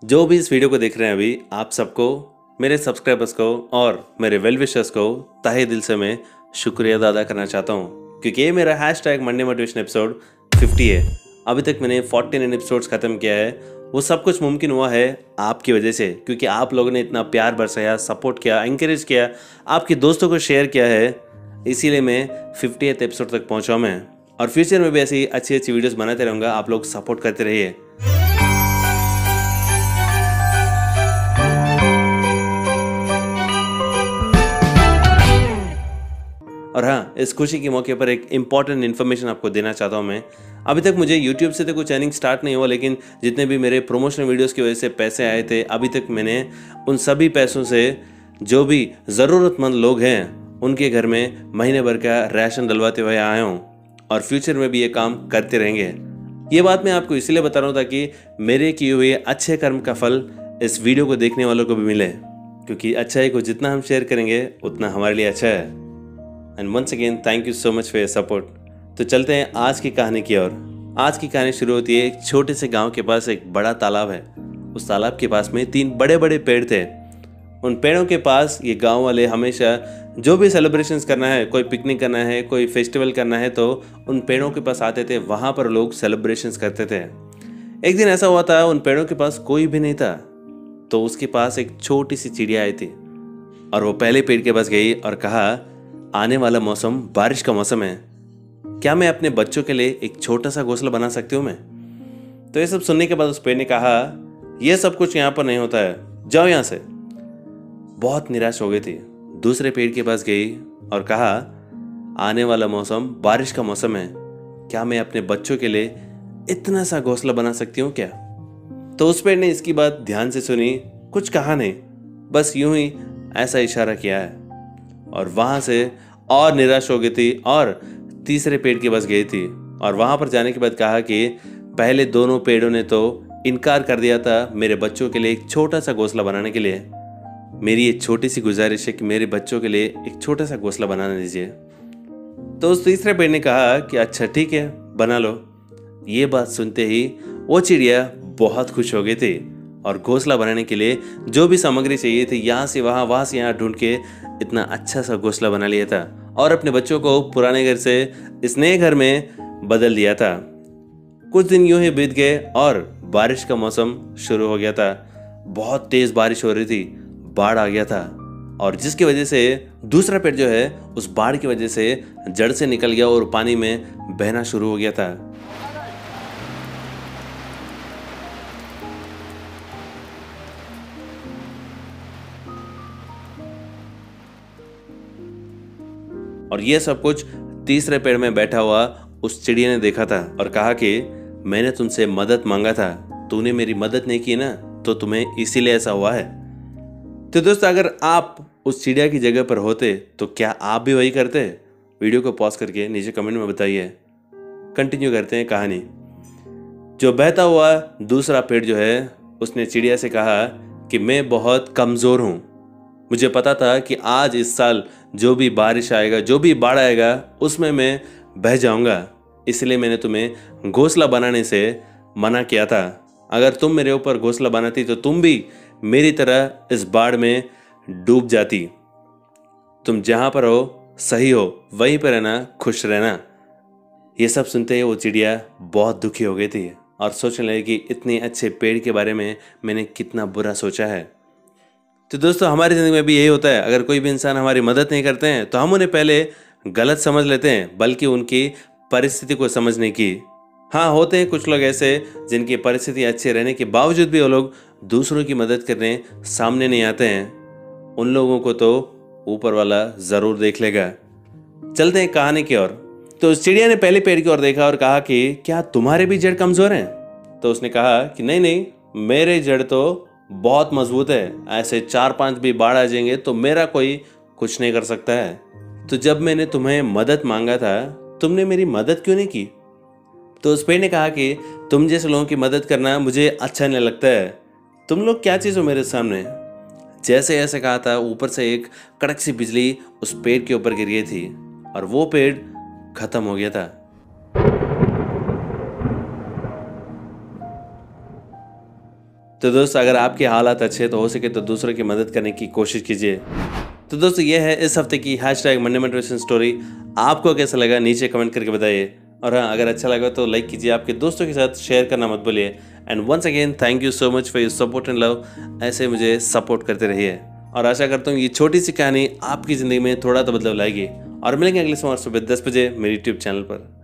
जो भी इस वीडियो को देख रहे हैं अभी, आप सबको, मेरे सब्सक्राइबर्स को और मेरे वेल विशर्स को तहे दिल से मैं शुक्रिया अदा करना चाहता हूँ, क्योंकि ये मेरा हैशटैग मंडे मोटिवेशन एपिसोड 50 है। अभी तक मैंने 49 एपिसोड्स ख़त्म किया है। वो सब कुछ मुमकिन हुआ है आपकी वजह से, क्योंकि आप लोगों ने इतना प्यार बरसाया, सपोर्ट किया, इंकरेज किया, आपके दोस्तों को शेयर किया है। इसीलिए मैं 50th एपिसोड तक पहुँचा मैं, और फ्यूचर में भी ऐसी अच्छी अच्छी वीडियोस बनाते रहूँगा। आप लोग सपोर्ट करते रहिए। और हाँ, इस खुशी के मौके पर एक इम्पॉर्टेंट इन्फॉर्मेशन आपको देना चाहता हूँ मैं। अभी तक मुझे YouTube से तो कुछ अर्निंग स्टार्ट नहीं हुआ, लेकिन जितने भी मेरे प्रमोशनल वीडियोस की वजह से पैसे आए थे, अभी तक मैंने उन सभी पैसों से जो भी ज़रूरतमंद लोग हैं उनके घर में महीने भर का राशन डलवाते हुए आया हूँ, और फ्यूचर में भी ये काम करते रहेंगे। ये बात मैं आपको इसलिए बता रहा हूँ ताकि मेरे किए हुए अच्छे कर्म का फल इस वीडियो को देखने वालों को भी मिले, क्योंकि अच्छाई को जितना हम शेयर करेंगे उतना हमारे लिए अच्छा है। And once again thank you so much for your support. तो चलते हैं आज की कहानी की ओर। आज की कहानी शुरू होती है एक छोटे से गांव के पास एक बड़ा तालाब है। उस तालाब के पास में 3 बड़े बड़े पेड़ थे। उन पेड़ों के पास ये गांव वाले हमेशा जो भी सेलिब्रेशंस करना है, कोई पिकनिक करना है, कोई फेस्टिवल करना है, तो उन पेड़ों के पास आते थे। वहाँ पर लोग सेलिब्रेशंस करते थे। एक दिन ऐसा हुआ था, उन पेड़ों के पास कोई भी नहीं था, तो उसके पास एक छोटी सी चिड़िया आई थी, और वो पहले पेड़ के पास गई और कहा, आने वाला मौसम बारिश का मौसम है, क्या मैं अपने बच्चों के लिए एक छोटा सा घोंसला बना सकती हूँ मैं? तो ये सब सुनने के बाद उस पेड़ ने कहा, यह सब कुछ यहाँ पर नहीं होता है, जाओ यहाँ से। बहुत निराश हो गई थी। दूसरे पेड़ के पास गई और कहा, आने वाला मौसम बारिश का मौसम है, क्या मैं अपने बच्चों के लिए इतना सा घोंसला बना सकती हूँ क्या? तो उस पेड़ ने इसकी बात ध्यान से सुनी, कुछ कहा नहीं, बस यूं ही ऐसा इशारा किया है, और वहां से और निराश हो गई थी और तीसरे पेड़ के पास गई थी। और वहां पर जाने के बाद कहा कि पहले दोनों पेड़ों ने तो इनकार कर दिया था मेरे बच्चों के लिए एक छोटा सा घोंसला बनाने के लिए। मेरी ये छोटी सी गुजारिश है कि मेरे बच्चों के लिए एक छोटा सा घोंसला बना दीजिए। तो उस तीसरे पेड़ ने कहा कि अच्छा ठीक है, बना लो। ये बात सुनते ही वो चिड़िया बहुत खुश हो गई थी, और घोंसला बनाने के लिए जो भी सामग्री चाहिए थी यहाँ से वहाँ से यहाँ ढूंढ के इतना अच्छा सा घोंसला बना लिया था, और अपने बच्चों को पुराने घर से इस नए घर में बदल दिया था। कुछ दिन यूं ही बीत गए और बारिश का मौसम शुरू हो गया था। बहुत तेज बारिश हो रही थी, बाढ़ आ गया था, और जिसकी वजह से दूसरा पेड़ जो है उस बाढ़ की वजह से जड़ से निकल गया और पानी में बहना शुरू हो गया था। और ये सब कुछ तीसरे पेड़ में बैठा हुआ उस चिड़िया ने देखा था और कहा कि मैंने तुमसे मदद मांगा था, तूने मेरी मदद नहीं की ना, तो तुम्हें इसीलिए ऐसा हुआ है। तो दोस्तों, अगर आप उस चिड़िया की जगह पर होते तो क्या आप भी वही करते? वीडियो को पॉज करके नीचे कमेंट में बताइए। कंटिन्यू करते हैं कहानी। जो बहता हुआ दूसरा पेड़ जो है उसने चिड़िया से कहा कि मैं बहुत कमज़ोर हूँ, मुझे पता था कि आज इस साल जो भी बारिश आएगा, जो भी बाढ़ आएगा, उसमें मैं बह जाऊंगा, इसलिए मैंने तुम्हें घोंसला बनाने से मना किया था। अगर तुम मेरे ऊपर घोंसला बनाती तो तुम भी मेरी तरह इस बाढ़ में डूब जाती। तुम जहां पर हो सही हो, वहीं पर रहना, खुश रहना। ये सब सुनते ही वो चिड़िया बहुत दुखी हो गई थी और सोचने लगी कि इतने अच्छे पेड़ के बारे में मैंने कितना बुरा सोचा है। तो दोस्तों, हमारी ज़िंदगी में भी यही होता है। अगर कोई भी इंसान हमारी मदद नहीं करते हैं तो हम उन्हें पहले गलत समझ लेते हैं, बल्कि उनकी परिस्थिति को समझने की। हाँ, होते हैं कुछ लोग ऐसे जिनकी परिस्थिति अच्छी रहने के बावजूद भी वो लोग दूसरों की मदद करने सामने नहीं आते हैं। उन लोगों को तो ऊपर वाला ज़रूर देख लेगा। चलते हैं कहानी की ओर। तो उस चिड़िया ने पहले पेड़ की ओर देखा और कहा कि क्या तुम्हारे भी जड़ कमज़ोर हैं? तो उसने कहा कि नहीं नहीं, मेरे जड़ तो बहुत मजबूत है, ऐसे 4-5 भी बाढ़ आ जाएंगे तो मेरा कोई कुछ नहीं कर सकता है। तो जब मैंने तुम्हें मदद मांगा था, तुमने मेरी मदद क्यों नहीं की? तो उस पेड़ ने कहा कि तुम जैसे लोगों की मदद करना मुझे अच्छा नहीं लगता है। तुम लोग क्या चीज़ हो मेरे सामने? जैसे ऐसे कहा था, ऊपर से एक कड़क सी बिजली उस पेड़ के ऊपर गिर गई थी और वो पेड़ खत्म हो गया था। तो दोस्तों अगर आपके हालात अच्छे तो हो सके तो दूसरों की मदद करने की कोशिश कीजिए। तो दोस्तों ये है इस हफ्ते की #मंडे मोटिवेशन स्टोरी। आपको कैसा लगा नीचे कमेंट करके बताइए। और हाँ, अगर अच्छा लगा तो लाइक कीजिए, आपके दोस्तों के साथ शेयर करना मत भूलिए। And once again thank you so much for your support and love. ऐसे मुझे सपोर्ट करते रहिए और आशा करता हूँ ये छोटी सी कहानी आपकी ज़िंदगी में थोड़ा तो बदलाव लाएगी। और मिलेंगे अगले सोमवार सुबह 10 बजे मेरे यूट्यूब चैनल पर।